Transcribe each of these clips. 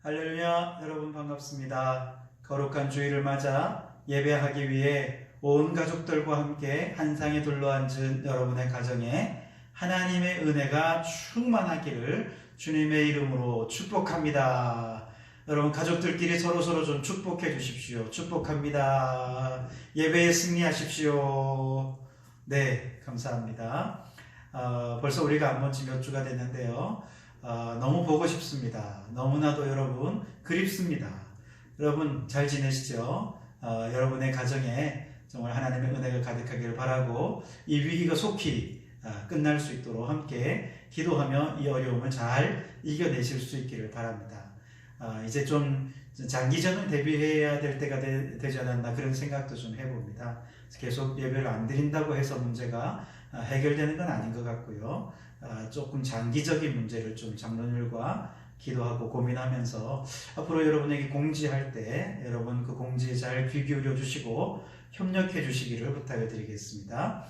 할렐루야, 여러분 반갑습니다. 거룩한 주일을 맞아 예배하기 위해 온 가족들과 함께 한 상에 둘러앉은 여러분의 가정에 하나님의 은혜가 충만하기를 주님의 이름으로 축복합니다. 여러분 가족들끼리 서로서로 좀 축복해 주십시오. 축복합니다. 예배에 승리하십시오. 네, 감사합니다. 벌써 우리가 안 본 지 몇 주가 됐는데요. 너무 보고 싶습니다. 너무나도 여러분 그립습니다. 여러분 잘 지내시죠? 여러분의 가정에 정말 하나님의 은혜가 가득하기를 바라고 이 위기가 속히 끝날 수 있도록 함께 기도하며 이 어려움을 잘 이겨내실 수 있기를 바랍니다. 이제 좀 장기전을 대비해야 될 때가 되지 않았나 그런 생각도 좀 해봅니다. 계속 예배를 안 드린다고 해서 문제가 해결되는 건 아닌 것 같고요. 조금 장기적인 문제를 좀 장로님과 기도하고 고민하면서 앞으로 여러분에게 공지할 때 여러분 그 공지에 잘 귀 기울여 주시고 협력해 주시기를 부탁을 드리겠습니다.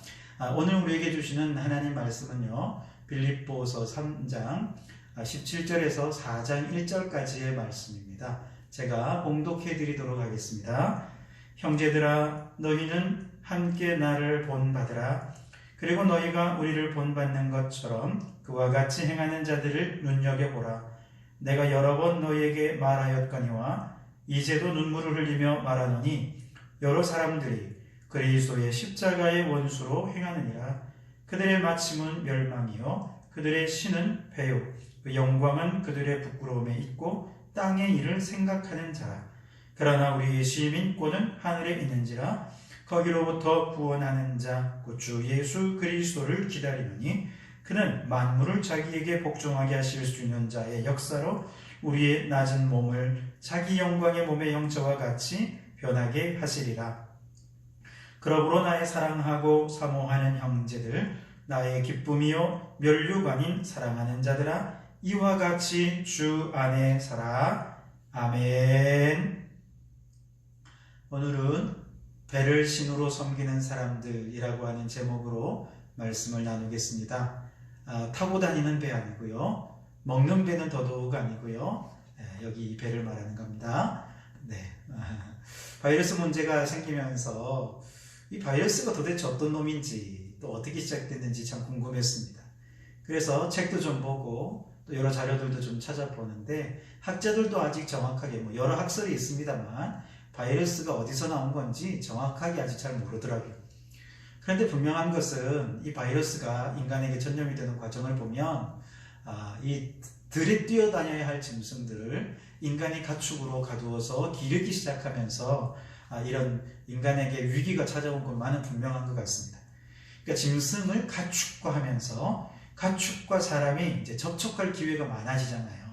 오늘 우리에게 주시는 하나님 말씀은요, 빌립보서 3장 17절에서 4장 1절까지의 말씀입니다. 제가 봉독해 드리도록 하겠습니다. 형제들아, 너희는 함께 나를 본받으라. 그리고 너희가 우리를 본받는 것처럼 그와 같이 행하는 자들을 눈여겨보라. 내가 여러 번 너희에게 말하였거니와 이제도 눈물을 흘리며 말하노니 여러 사람들이 그리스도의 십자가의 원수로 행하느니라. 그들의 마침은 멸망이요 그들의 신은 배요 그 영광은 그들의 부끄러움에 있고 땅의 일을 생각하는 자라. 그러나 우리의 시민권은 하늘에 있는지라. 거기로부터 구원하는 자 곧 주 예수 그리스도를 기다리노니 그는 만물을 자기에게 복종하게 하실 수 있는 자의 역사로 우리의 낮은 몸을 자기 영광의 몸의 형체와 같이 변하게 하시리라. 그러므로 나의 사랑하고 사모하는 형제들, 나의 기쁨이요 면류관인 사랑하는 자들아, 이와 같이 주 안에 살아. 아멘. 오늘은 배를 신으로 섬기는 사람들이라고 하는 제목으로 말씀을 나누겠습니다. 타고 다니는 배 아니고요, 먹는 배는 더더욱 아니고요, 여기 이 배를 말하는 겁니다. 네. 바이러스 문제가 생기면서 이 바이러스가 도대체 어떤 놈인지 또 어떻게 시작됐는지 참 궁금했습니다. 그래서 책도 좀 보고 또 여러 자료들도 좀 찾아보는데 학자들도 아직 정확하게 여러 학설이 있습니다만 바이러스가 어디서 나온 건지 정확하게 아직 잘 모르더라고요. 그런데 분명한 것은 이 바이러스가 인간에게 전염이 되는 과정을 보면 이 들에 뛰어다녀야 할 짐승들을 인간이 가축으로 가두어서 기르기 시작하면서 이런 인간에게 위기가 찾아온 것만은 분명한 것 같습니다. 그러니까 짐승을 가축화하면서 가축과 사람이 이제 접촉할 기회가 많아지잖아요.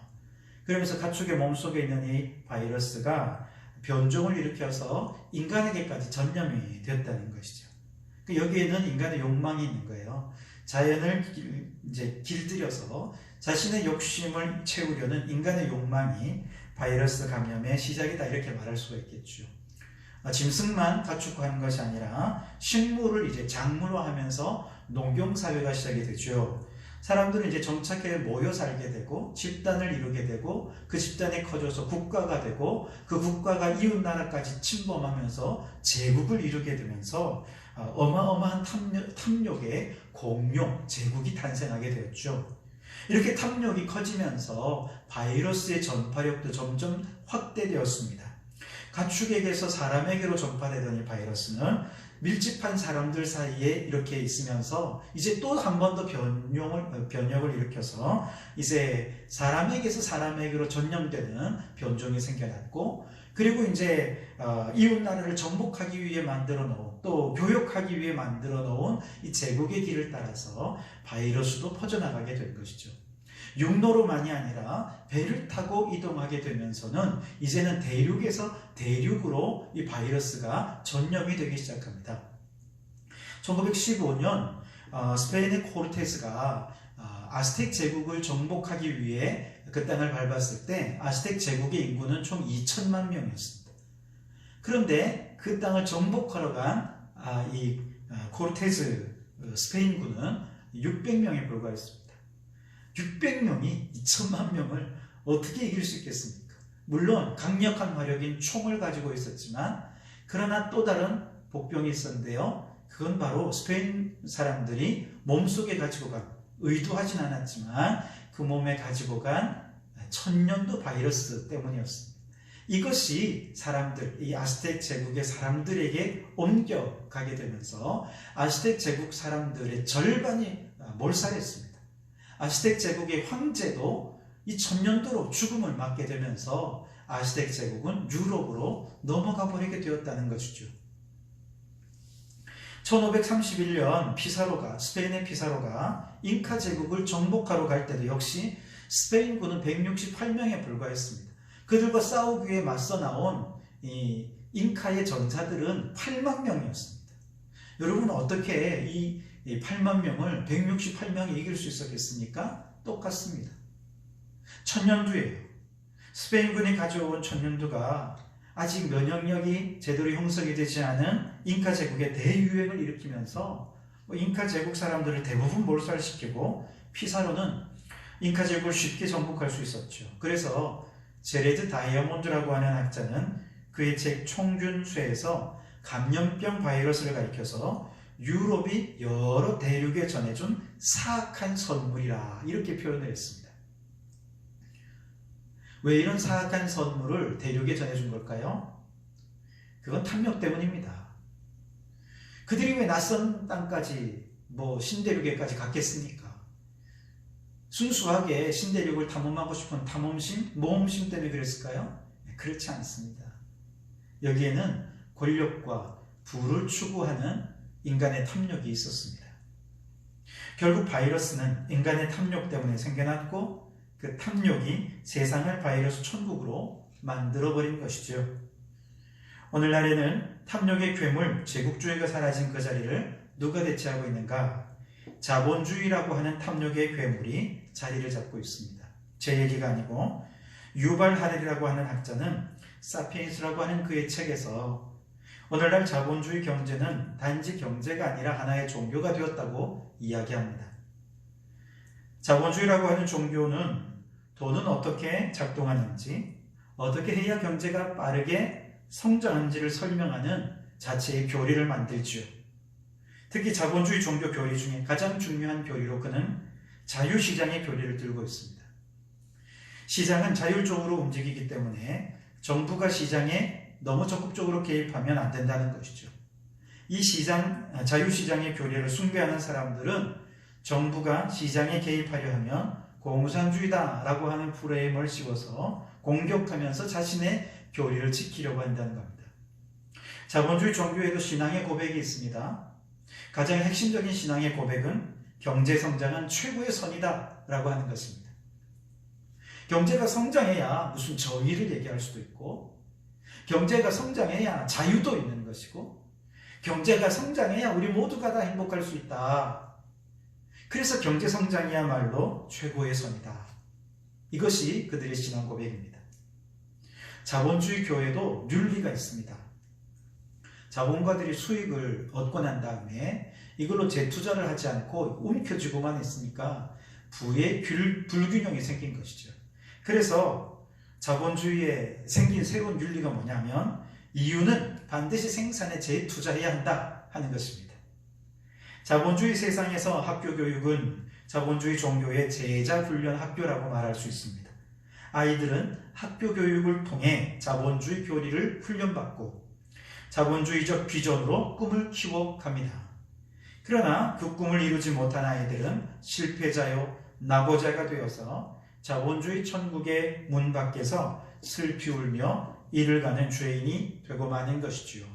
그러면서 가축의 몸속에 있는 이 바이러스가 변종을 일으켜서 인간에게까지 전염이 되었다는 것이죠. 여기에는 인간의 욕망이 있는 거예요. 자연을 이제 길들여서 자신의 욕심을 채우려는 인간의 욕망이 바이러스 감염의 시작이다, 이렇게 말할 수가 있겠죠. 짐승만 가축화하는 것이 아니라 식물을 이제 작물화하면서 농경사회가 시작이 되죠. 사람들은 이제 정착해 모여 살게 되고 집단을 이루게 되고 그 집단이 커져서 국가가 되고 그 국가가 이웃 나라까지 침범하면서 제국을 이루게 되면서 어마어마한 탐욕의 공룡 제국이 탄생하게 되었죠. 이렇게 탐욕이 커지면서 바이러스의 전파력도 점점 확대되었습니다. 가축에게서 사람에게로 전파되던 이 바이러스는 밀집한 사람들 사이에 이렇게 있으면서 이제 또 한 번 더 변역을 일으켜서 이제 사람에게서 사람에게로 전염되는 변종이 생겨났고, 그리고 이제 이웃 나라를 정복하기 위해 만들어 놓은, 또 교역하기 위해 만들어 놓은 이 제국의 길을 따라서 바이러스도 퍼져나가게 된 것이죠. 육로로만이 아니라 배를 타고 이동하게 되면서는 이제는 대륙에서 대륙으로 이 바이러스가 전염이 되기 시작합니다. 1915년 스페인의 코르테스가 아스텍 제국을 정복하기 위해 그 땅을 밟았을 때 아스텍 제국의 인구는 총 2천만 명이었습니다. 그런데 그 땅을 정복하러 간 이 코르테스 스페인군은 600명에 불과했습니다. 600명이 2천만 명을 어떻게 이길 수 있겠습니까? 물론 강력한 화력인 총을 가지고 있었지만 그러나 또 다른 복병이 있었는데요. 그건 바로 스페인 사람들이 몸속에 가지고 간, 의도하진 않았지만 그 몸에 가지고 간 천년두 바이러스 때문이었습니다. 이것이 이 아스텍 제국의 사람들에게 옮겨가게 되면서 아스텍 제국 사람들의 절반이 몰살했습니다. 아스텍 제국의 황제도 이 천년두로 죽음을 맞게 되면서 아스텍 제국은 유럽으로 넘어가 버리게 되었다는 것이죠. 1531년 스페인의 피사로가 잉카 제국을 정복하러 갈 때도 역시 스페인군은 168명에 불과했습니다. 그들과 싸우기 위해 맞서 나온 이 잉카의 전사들은 8만 명이었습니다. 여러분 어떻게 이 8만 명을 168명이 이길 수 있었겠습니까? 똑같습니다. 천년두예요. 스페인군이 가져온 천년두가 아직 면역력이 제대로 형성이 되지 않은 잉카 제국의 대유행을 일으키면서 잉카 제국 사람들을 대부분 몰살시키고 피사로는 잉카 제국을 쉽게 정복할 수 있었죠. 그래서 제레드 다이아몬드라고 하는 학자는 그의 책 총균수에서 감염병 바이러스를 가리켜서 유럽이 여러 대륙에 전해준 사악한 선물이라 이렇게 표현을 했습니다. 왜 이런 사악한 선물을 대륙에 전해준 걸까요? 그건 탐욕 때문입니다. 그들이 왜 낯선 땅까지 신대륙에까지 갔겠습니까? 순수하게 신대륙을 탐험하고 싶은 탐험심, 모험심 때문에 그랬을까요? 그렇지 않습니다. 여기에는 권력과 부를 추구하는 인간의 탐욕이 있었습니다. 결국 바이러스는 인간의 탐욕 때문에 생겨났고 그 탐욕이 세상을 바이러스 천국으로 만들어버린 것이죠. 오늘날에는 탐욕의 괴물, 제국주의가 사라진 그 자리를 누가 대체하고 있는가? 자본주의라고 하는 탐욕의 괴물이 자리를 잡고 있습니다. 제 얘기가 아니고 유발 하렐이라고 하는 학자는 사피엔스라고 하는 그의 책에서 오늘날 자본주의 경제는 단지 경제가 아니라 하나의 종교가 되었다고 이야기합니다. 자본주의라고 하는 종교는 돈은 어떻게 작동하는지, 어떻게 해야 경제가 빠르게 성장하는지를 설명하는 자체의 교리를 만들지요. 특히 자본주의 종교 교리 중에 가장 중요한 교리로 그는 자유시장의 교리를 들고 있습니다. 시장은 자율적으로 움직이기 때문에 정부가 시장에 너무 적극적으로 개입하면 안 된다는 것이죠. 이 자유시장의 교리를 숭배하는 사람들은 정부가 시장에 개입하려 하면 공산주의다라고 하는 프레임을 씌워서 공격하면서 자신의 교리를 지키려고 한다는 겁니다. 자본주의 종교에도 신앙의 고백이 있습니다. 가장 핵심적인 신앙의 고백은 경제성장은 최고의 선이다 라고 하는 것입니다. 경제가 성장해야 무슨 정의를 얘기할 수도 있고, 경제가 성장해야 자유도 있는 것이고, 경제가 성장해야 우리 모두가 다 행복할 수 있다. 그래서 경제성장이야말로 최고의 선이다. 이것이 그들의 신앙 고백입니다. 자본주의 교회도 윤리가 있습니다. 자본가들이 수익을 얻고 난 다음에 이걸로 재투자를 하지 않고 움켜쥐고만 있으니까 부의 불균형이 생긴 것이죠. 그래서 자본주의에 생긴 새로운 윤리가 뭐냐면 이유는 반드시 생산에 재투자해야 한다 하는 것입니다. 자본주의 세상에서 학교 교육은 자본주의 종교의 제자 훈련 학교라고 말할 수 있습니다. 아이들은 학교 교육을 통해 자본주의 교리를 훈련받고 자본주의적 비전으로 꿈을 키워갑니다. 그러나 그 꿈을 이루지 못한 아이들은 실패자요 낙오자가 되어서 자본주의 천국의 문 밖에서 슬피 울며 이를 가는 죄인이 되고 마는 것이지요.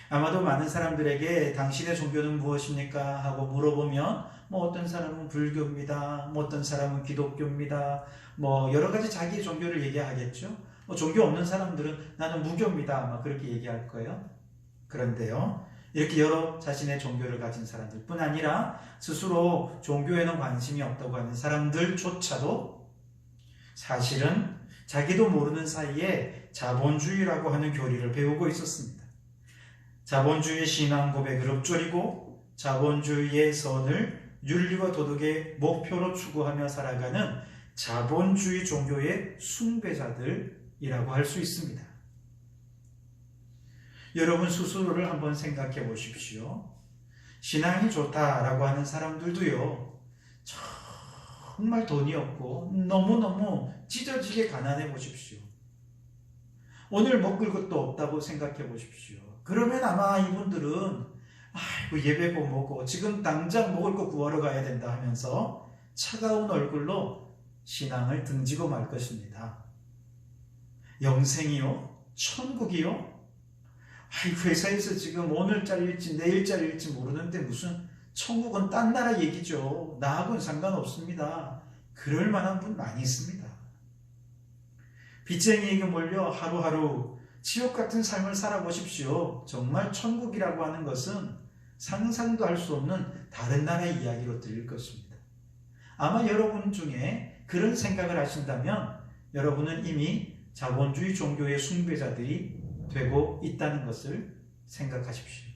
아마도 많은 사람들에게 당신의 종교는 무엇입니까? 하고 물어보면 어떤 사람은 불교입니다. 어떤 사람은 기독교입니다. 여러 가지 자기의 종교를 얘기하겠죠. 종교 없는 사람들은 나는 무교입니다. 그렇게 얘기할 거예요. 그런데요, 이렇게 여러 자신의 종교를 가진 사람들 뿐 아니라 스스로 종교에는 관심이 없다고 하는 사람들조차도 사실은 자기도 모르는 사이에 자본주의라고 하는 교리를 배우고 있었습니다. 자본주의의 신앙 고백을 읊조리고 자본주의의 선을 윤리와 도덕의 목표로 추구하며 살아가는 자본주의 종교의 숭배자들이라고 할 수 있습니다. 여러분 스스로를 한번 생각해 보십시오. 신앙이 좋다라고 하는 사람들도요, 정말 돈이 없고 너무너무 찢어지게 가난해 보십시오. 오늘 먹을 것도 없다고 생각해 보십시오. 그러면 아마 이분들은 아이고 예배고 뭐고 지금 당장 먹을 거 구하러 가야 된다 하면서 차가운 얼굴로 신앙을 등지고 말 것입니다. 영생이요? 천국이요? 회사에서 지금 오늘 잘릴지 내일 잘릴지 모르는데 무슨 천국은 딴 나라 얘기죠. 나하고는 상관없습니다. 그럴 만한 분 많이 있습니다. 빚쟁이에게 몰려 하루하루 지옥 같은 삶을 살아보십시오. 정말 천국이라고 하는 것은 상상도 할 수 없는 다른 나라의 이야기로 들릴 것입니다. 아마 여러분 중에 그런 생각을 하신다면 여러분은 이미 자본주의 종교의 숭배자들이 되고 있다는 것을 생각하십시오.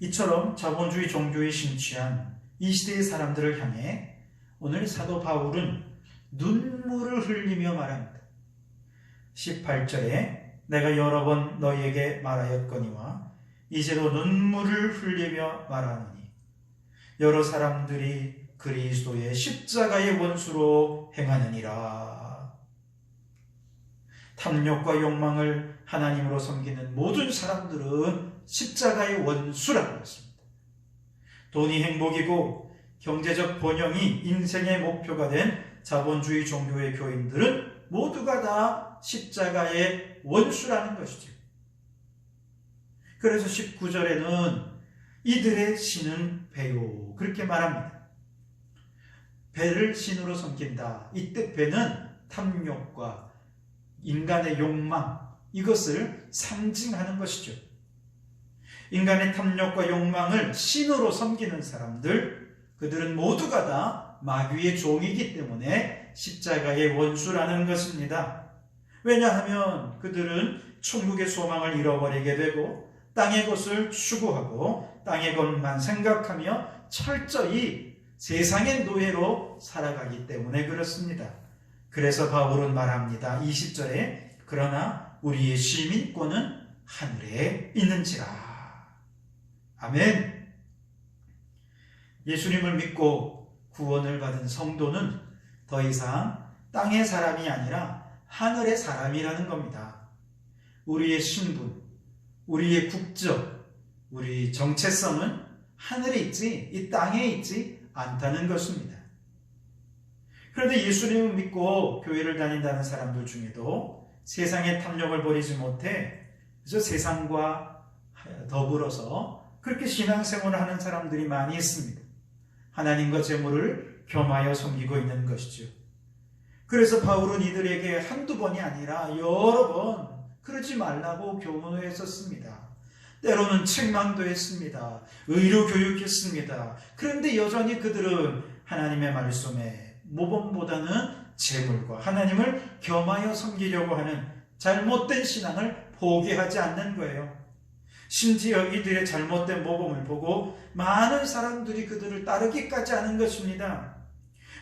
이처럼 자본주의 종교에 심취한 이 시대의 사람들을 향해 오늘 사도 바울은 눈물을 흘리며 말합니다. 18절에 내가 여러 번 너희에게 말하였거니와 이제도 눈물을 흘리며 말하노니 여러 사람들이 그리스도의 십자가의 원수로 행하느니라. 탐욕과 욕망을 하나님으로 섬기는 모든 사람들은 십자가의 원수라고 했습니다. 돈이 행복이고 경제적 번영이 인생의 목표가 된 자본주의 종교의 교인들은 모두가 다 십자가의 원수라는 것이죠. 그래서 19절에는 이들의 신은 배요 그렇게 말합니다. 배를 신으로 섬긴다. 이때 배는 탐욕과 인간의 욕망 이것을 상징하는 것이죠. 인간의 탐욕과 욕망을 신으로 섬기는 사람들 그들은 모두가 다 마귀의 종이기 때문에 십자가의 원수라는 것입니다. 왜냐하면 그들은 천국의 소망을 잃어버리게 되고 땅의 것을 추구하고 땅의 것만 생각하며 철저히 세상의 노예로 살아가기 때문에 그렇습니다. 그래서 바울은 말합니다. 20절에 그러나 우리의 시민권은 하늘에 있는지라. 아멘. 예수님을 믿고 구원을 받은 성도는 더 이상 땅의 사람이 아니라 하늘의 사람이라는 겁니다. 우리의 신분, 우리의 국적, 우리 정체성은 하늘에 있지 이 땅에 있지 않다는 것입니다. 그런데 예수님을 믿고 교회를 다닌다는 사람들 중에도 세상의 탐욕을 버리지 못해 그래서 세상과 더불어서 그렇게 신앙생활을 하는 사람들이 많이 있습니다. 하나님과 재물을 겸하여 섬기고 있는 것이죠. 그래서 바울은 이들에게 한두 번이 아니라 여러 번 그러지 말라고 교훈을 했었습니다. 때로는 책망도 했습니다. 의료 교육했습니다. 그런데 여전히 그들은 하나님의 말씀에 모범보다는 재물과 하나님을 겸하여 섬기려고 하는 잘못된 신앙을 포기하지 않는 거예요. 심지어 이들의 잘못된 모범을 보고 많은 사람들이 그들을 따르기까지 하는 것입니다.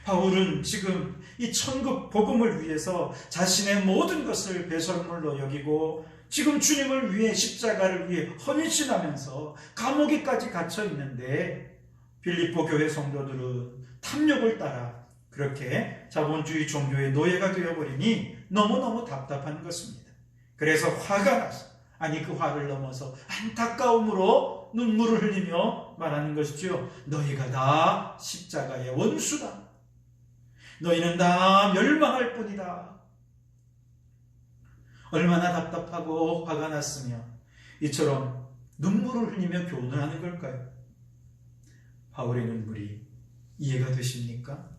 바울은 지금 이 천국 복음을 위해서 자신의 모든 것을 배설물로 여기고 지금 주님을 위해 십자가를 위해 헌신하면서 감옥에까지 갇혀 있는데 빌립보 교회 성도들은 탐욕을 따라 그렇게 자본주의 종교의 노예가 되어버리니 너무너무 답답한 것입니다. 그래서 화가 나서 그 화를 넘어서 안타까움으로 눈물을 흘리며 말하는 것이죠. 너희가 다 십자가의 원수다. 너희는 다 멸망할 뿐이다. 얼마나 답답하고 화가 났으며 이처럼 눈물을 흘리며 교훈을 하는 걸까요? 바울의 눈물이 이해가 되십니까?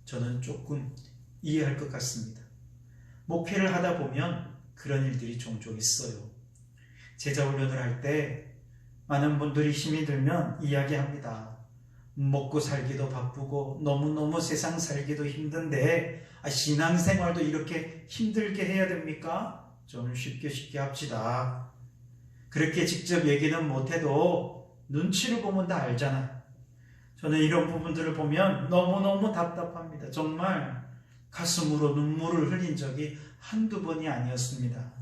저는 조금 이해할 것 같습니다. 목회를 하다 보면 그런 일들이 종종 있어요. 제자훈련을 할 때 많은 분들이 힘이 들면 이야기합니다. 먹고 살기도 바쁘고 너무너무 세상 살기도 힘든데 신앙생활도 이렇게 힘들게 해야 됩니까? 좀 쉽게 합시다. 그렇게 직접 얘기는 못해도 눈치를 보면 다 알잖아. 저는 이런 부분들을 보면 너무너무 답답합니다. 정말 가슴으로 눈물을 흘린 적이 한두 번이 아니었습니다.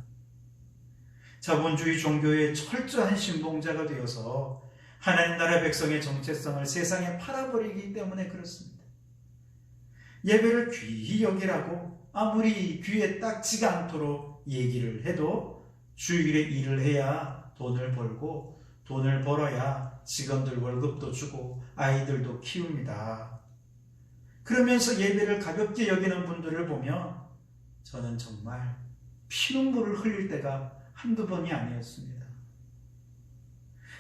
자본주의 종교의 철저한 신봉자가 되어서 하나님 나라 백성의 정체성을 세상에 팔아버리기 때문에 그렇습니다. 예배를 귀히 여기라고 아무리 귀에 딱지가 않도록 얘기를 해도 주일에 일을 해야 돈을 벌고 돈을 벌어야 직원들 월급도 주고 아이들도 키웁니다. 그러면서 예배를 가볍게 여기는 분들을 보면 저는 정말 피눈물을 흘릴 때가 한두 번이 아니었습니다.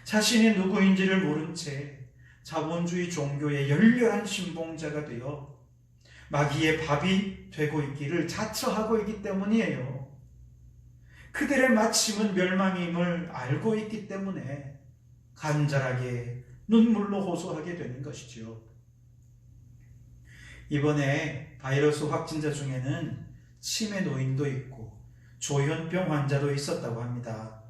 자신이 누구인지를 모른 채 자본주의 종교의 열렬한 신봉자가 되어 마귀의 밥이 되고 있기를 자처하고 있기 때문이에요. 그들의 마침은 멸망임을 알고 있기 때문에 간절하게 눈물로 호소하게 되는 것이죠. 이번에 바이러스 확진자 중에는 치매 노인도 있고 조현병 환자도 있었다고 합니다.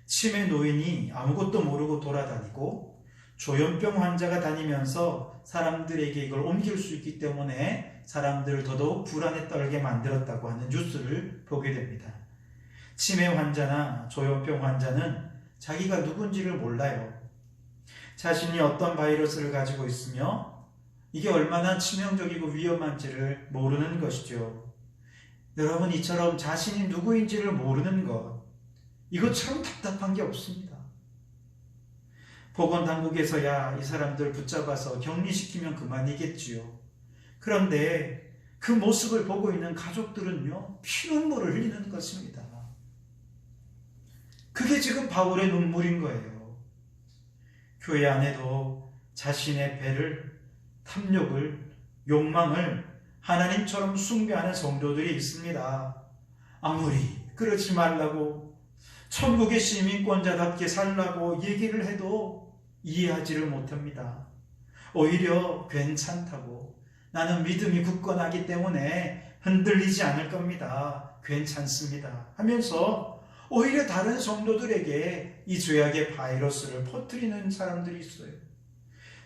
치매 노인이 아무것도 모르고 돌아다니고 조현병 환자가 다니면서 사람들에게 이걸 옮길 수 있기 때문에 사람들을 더더욱 불안에 떨게 만들었다고 하는 뉴스를 보게 됩니다. 치매 환자나 조현병 환자는 자기가 누군지를 몰라요. 자신이 어떤 바이러스를 가지고 있으며 이게 얼마나 치명적이고 위험한지를 모르는 것이죠. 여러분, 이처럼 자신이 누구인지를 모르는 것, 이것처럼 답답한 게 없습니다. 보건당국에서야 이 사람들 붙잡아서 격리시키면 그만이겠지요. 그런데 그 모습을 보고 있는 가족들은요, 피눈물을 흘리는 것입니다. 그게 지금 바울의 눈물인 거예요. 교회 안에도 자신의 배를, 탐욕을, 욕망을 하나님처럼 숭배하는 성도들이 있습니다. 아무리 그러지 말라고 천국의 시민권자답게 살라고 얘기를 해도 이해하지를 못합니다. 오히려 괜찮다고, 나는 믿음이 굳건하기 때문에 흔들리지 않을 겁니다, 괜찮습니다 하면서 오히려 다른 성도들에게 이 죄악의 바이러스를 퍼뜨리는 사람들이 있어요.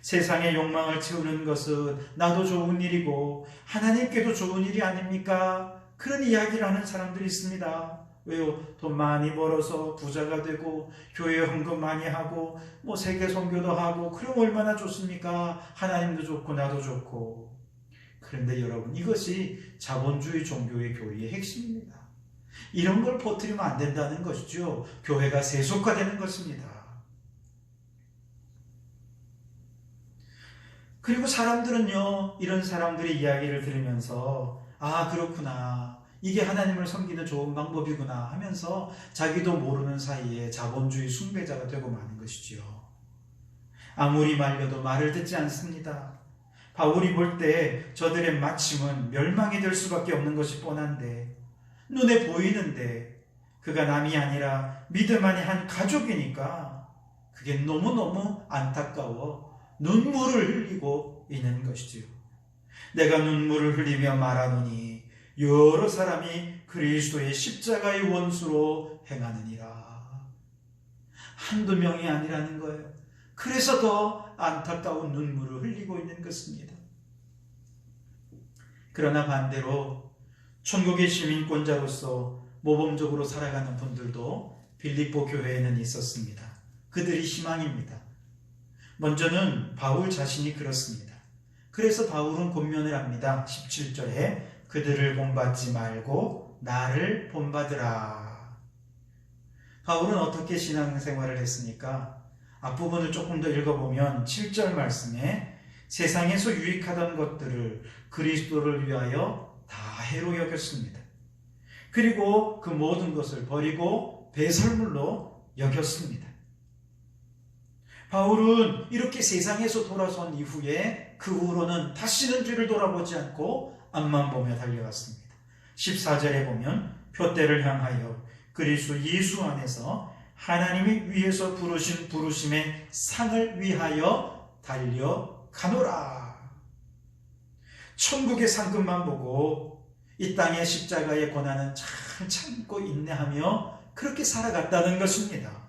세상의 욕망을 채우는 것은 나도 좋은 일이고 하나님께도 좋은 일이 아닙니까? 그런 이야기를 하는 사람들이 있습니다. 왜요? 돈 많이 벌어서 부자가 되고 교회에 헌금 많이 하고 세계 선교도 하고 그럼 얼마나 좋습니까? 하나님도 좋고 나도 좋고. 그런데 여러분, 이것이 자본주의 종교의 교리의 핵심입니다. 이런 걸 퍼뜨리면 안 된다는 것이죠. 교회가 세속화되는 것입니다. 그리고 사람들은요, 이런 사람들의 이야기를 들으면서 아, 그렇구나, 이게 하나님을 섬기는 좋은 방법이구나 하면서 자기도 모르는 사이에 자본주의 숭배자가 되고 마는 것이지요. 아무리 말려도 말을 듣지 않습니다. 바울이 볼 때 저들의 마침은 멸망이 될 수밖에 없는 것이 뻔한데, 눈에 보이는데 그가 남이 아니라 믿음 안에 한 가족이니까 그게 너무너무 안타까워 눈물을 흘리고 있는 것이지요. 내가 눈물을 흘리며 말하노니 여러 사람이 그리스도의 십자가의 원수로 행하느니라. 한두 명이 아니라는 거예요. 그래서 더 안타까운 눈물을 흘리고 있는 것입니다. 그러나 반대로 천국의 시민권자로서 모범적으로 살아가는 분들도 빌립보 교회에는 있었습니다. 그들이 희망입니다. 먼저는 바울 자신이 그렇습니다. 그래서 바울은 권면을 합니다. 17절에 그들을 본받지 말고 나를 본받으라. 바울은 어떻게 신앙생활을 했습니까? 앞부분을 조금 더 읽어보면 7절 말씀에 세상에서 유익하던 것들을 그리스도를 위하여 다 해로 여겼습니다. 그리고 그 모든 것을 버리고 배설물로 여겼습니다. 바울은 이렇게 세상에서 돌아선 이후에 그 후로는 다시는 뒤를 돌아보지 않고 앞만 보며 달려왔습니다. 14절에 보면 표대를 향하여 그리스도 예수 안에서 하나님이 위에서 부르신 부르심의 상을 위하여 달려가노라. 천국의 상급만 보고 이 땅의 십자가의 고난은 잘 참고 인내하며 그렇게 살아갔다는 것입니다.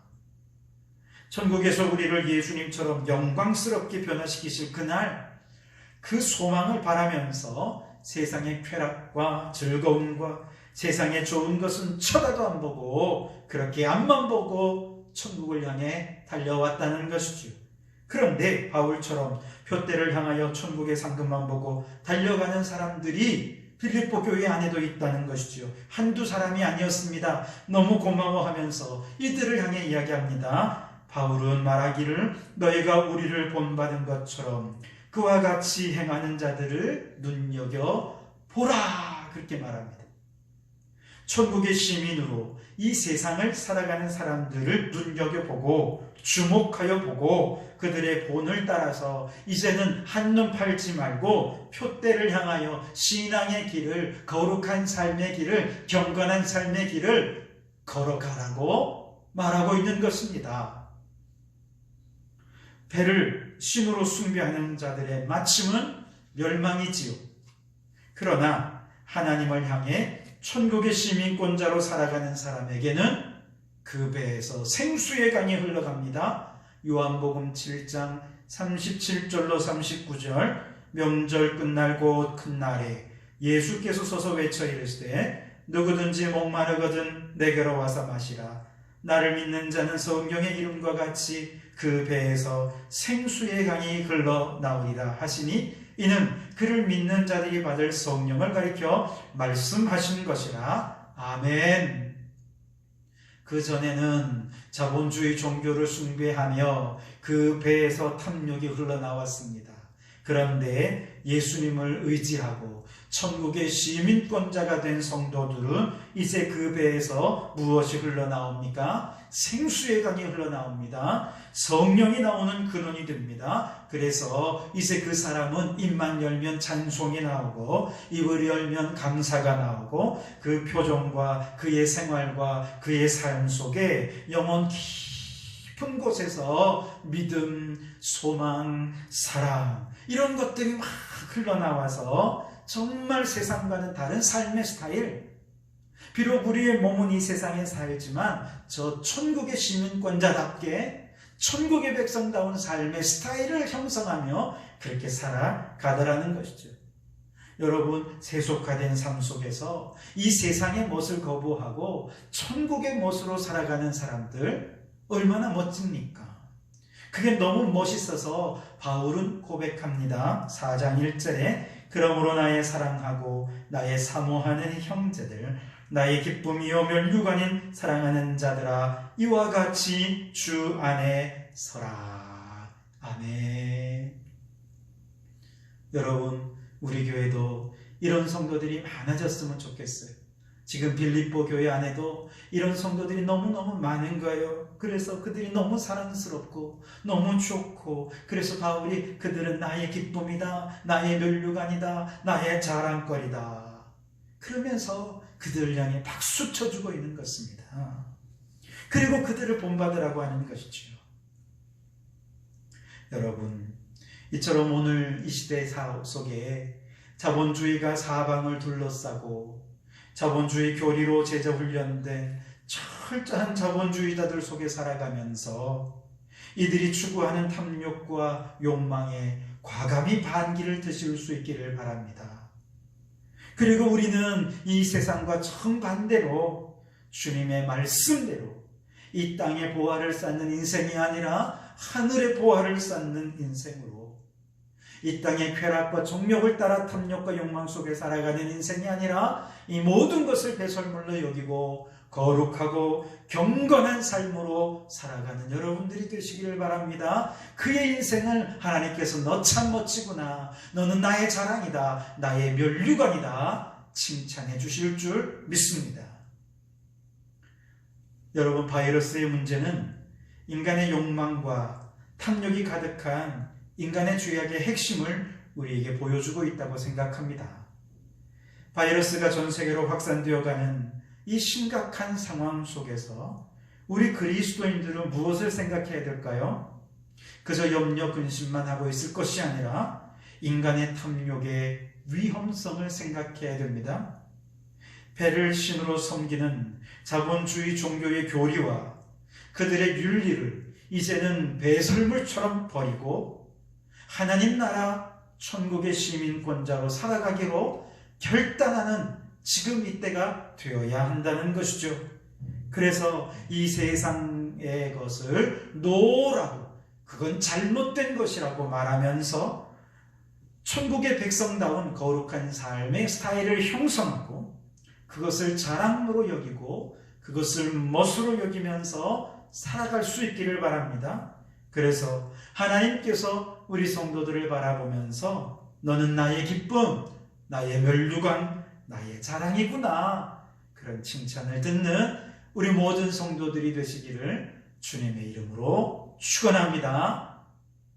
천국에서 우리를 예수님처럼 영광스럽게 변화시키실 그날, 그 소망을 바라면서 세상의 쾌락과 즐거움과 세상의 좋은 것은 쳐다도 안 보고 그렇게 앞만 보고 천국을 향해 달려왔다는 것이죠. 그런데 바울처럼 표대를 향하여 천국의 상급만 보고 달려가는 사람들이 빌립보 교회 안에도 있다는 것이지요. 한두 사람이 아니었습니다. 너무 고마워하면서 이들을 향해 이야기합니다. 바울은 말하기를 너희가 우리를 본받은 것처럼 그와 같이 행하는 자들을 눈여겨보라, 그렇게 말합니다. 천국의 시민으로 이 세상을 살아가는 사람들을 눈여겨보고 주목하여 보고 그들의 본을 따라서 이제는 한눈 팔지 말고 표대를 향하여 신앙의 길을, 거룩한 삶의 길을, 경건한 삶의 길을 걸어가라고 말하고 있는 것입니다. 배를 신으로 숭배하는 자들의 마침은 멸망이지요. 그러나 하나님을 향해 천국의 시민권자로 살아가는 사람에게는 그 배에서 생수의 강이 흘러갑니다. 요한복음 7장 37절로 39절, 명절 끝날 곧 큰 날에 예수께서 서서 외쳐 이르시되 누구든지 목마르거든 내게로 와서 마시라. 나를 믿는 자는 성경의 이름과 같이 그 배에서 생수의 강이 흘러나오리라 하시니 이는 그를 믿는 자들이 받을 성령을 가리켜 말씀하신 것이라. 아멘. 그 전에는 자본주의 종교를 숭배하며 그 배에서 탐욕이 흘러나왔습니다. 그런데 예수님을 의지하고 천국의 시민권자가 된 성도들은 이제 그 배에서 무엇이 흘러나옵니까? 생수의 강이 흘러나옵니다. 성령이 나오는 근원이 됩니다. 그래서 이제 그 사람은 입만 열면 찬송이 나오고 입을 열면 감사가 나오고 그 표정과 그의 생활과 그의 삶 속에 영혼 깊은 곳에서 믿음, 소망, 사랑 이런 것들이 막 흘러나와서 정말 세상과는 다른 삶의 스타일, 비록 우리의 몸은 이 세상에 살지만 저 천국의 시민권자답게 천국의 백성다운 삶의 스타일을 형성하며 그렇게 살아가더라는 것이죠. 여러분, 세속화된 삶 속에서 이 세상의 멋을 거부하고 천국의 멋으로 살아가는 사람들 얼마나 멋집니까? 그게 너무 멋있어서 바울은 고백합니다. 4장 1절에 그러므로 나의 사랑하고 나의 사모하는 형제들, 나의 기쁨이요 멸류가 아닌 사랑하는 자들아, 이와 같이 주 안에 서라. 아멘. 여러분, 우리 교회도 이런 성도들이 많아졌으면 좋겠어요. 지금 빌립보 교회 안에도 이런 성도들이 너무너무 많은 거예요. 그래서 그들이 너무 사랑스럽고 너무 좋고, 그래서 바울이 그들은 나의 기쁨이다, 나의 멸류관이다, 나의 자랑거리다 그러면서 그들을 향해 박수 쳐주고 있는 것입니다. 그리고 그들을 본받으라고 하는 것이죠. 여러분, 이처럼 오늘 이 시대 속에 자본주의가 사방을 둘러싸고 자본주의 교리로 제자훈련된 철저한 자본주의자들 속에 살아가면서 이들이 추구하는 탐욕과 욕망에 과감히 반기를 드실 수 있기를 바랍니다. 그리고 우리는 이 세상과 정반대로 주님의 말씀대로 이 땅의 보화를 쌓는 인생이 아니라 하늘의 보화를 쌓는 인생으로, 이 땅의 쾌락과 정욕을 따라 탐욕과 욕망 속에 살아가는 인생이 아니라 이 모든 것을 배설물로 여기고 거룩하고 경건한 삶으로 살아가는 여러분들이 되시기를 바랍니다. 그의 인생을 하나님께서 너 참 멋지구나, 너는 나의 자랑이다, 나의 면류관이다 칭찬해 주실 줄 믿습니다. 여러분, 바이러스의 문제는 인간의 욕망과 탐욕이 가득한 인간의 죄악의 핵심을 우리에게 보여주고 있다고 생각합니다. 바이러스가 전 세계로 확산되어가는 이 심각한 상황 속에서 우리 그리스도인들은 무엇을 생각해야 될까요? 그저 염려 근심만 하고 있을 것이 아니라 인간의 탐욕의 위험성을 생각해야 됩니다. 배를 신으로 섬기는 자본주의 종교의 교리와 그들의 윤리를 이제는 배설물처럼 버리고 하나님 나라 천국의 시민권자로 살아가기로 결단하는 지금 이때가 되어야 한다는 것이죠. 그래서 이 세상의 것을 노라고, 그건 잘못된 것이라고 말하면서 천국의 백성다운 거룩한 삶의 스타일을 형성하고 그것을 자랑으로 여기고 그것을 멋으로 여기면서 살아갈 수 있기를 바랍니다. 그래서 하나님께서 우리 성도들을 바라보면서 너는 나의 기쁨, 나의 멸류관, 나의 자랑이구나, 그런 칭찬을 듣는 우리 모든 성도들이 되시기를 주님의 이름으로 축원합니다.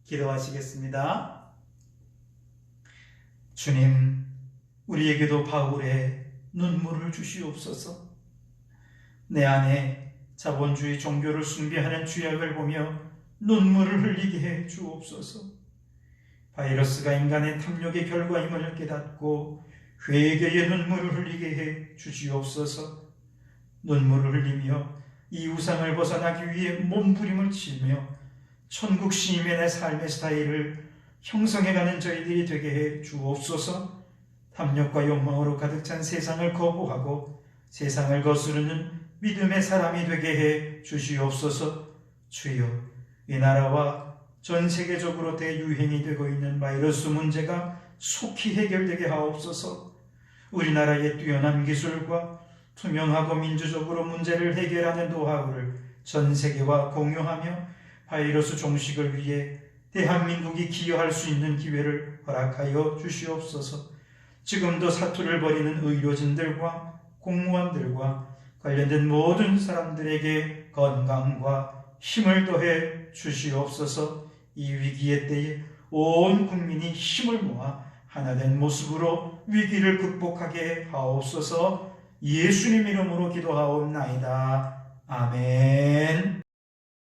기도하시겠습니다. 주님, 우리에게도 바울의 눈물을 주시옵소서. 내 안에 자본주의 종교를 숭배하는 죄악을 보며 눈물을 흘리게 해 주옵소서. 바이러스가 인간의 탐욕의 결과임을 깨닫고 회개의 눈물을 흘리게 해 주시옵소서. 눈물을 흘리며 이 우상을 벗어나기 위해 몸부림을 치며 천국 시민의 삶의 스타일을 형성해가는 저희들이 되게 해 주옵소서. 탐욕과 욕망으로 가득 찬 세상을 거부하고 세상을 거스르는 믿음의 사람이 되게 해 주시옵소서. 주여, 이 나라와 전 세계적으로 대유행이 되고 있는 바이러스 문제가 속히 해결되게 하옵소서. 우리나라의 뛰어난 기술과 투명하고 민주적으로 문제를 해결하는 노하우를 전 세계와 공유하며 바이러스 종식을 위해 대한민국이 기여할 수 있는 기회를 허락하여 주시옵소서. 지금도 사투를 벌이는 의료진들과 공무원들과 관련된 모든 사람들에게 건강과 힘을 더해 주시옵소서. 이 위기의 때에 온 국민이 힘을 모아 하나된 모습으로 위기를 극복하게 하옵소서. 예수님 이름으로 기도하옵나이다. 아멘.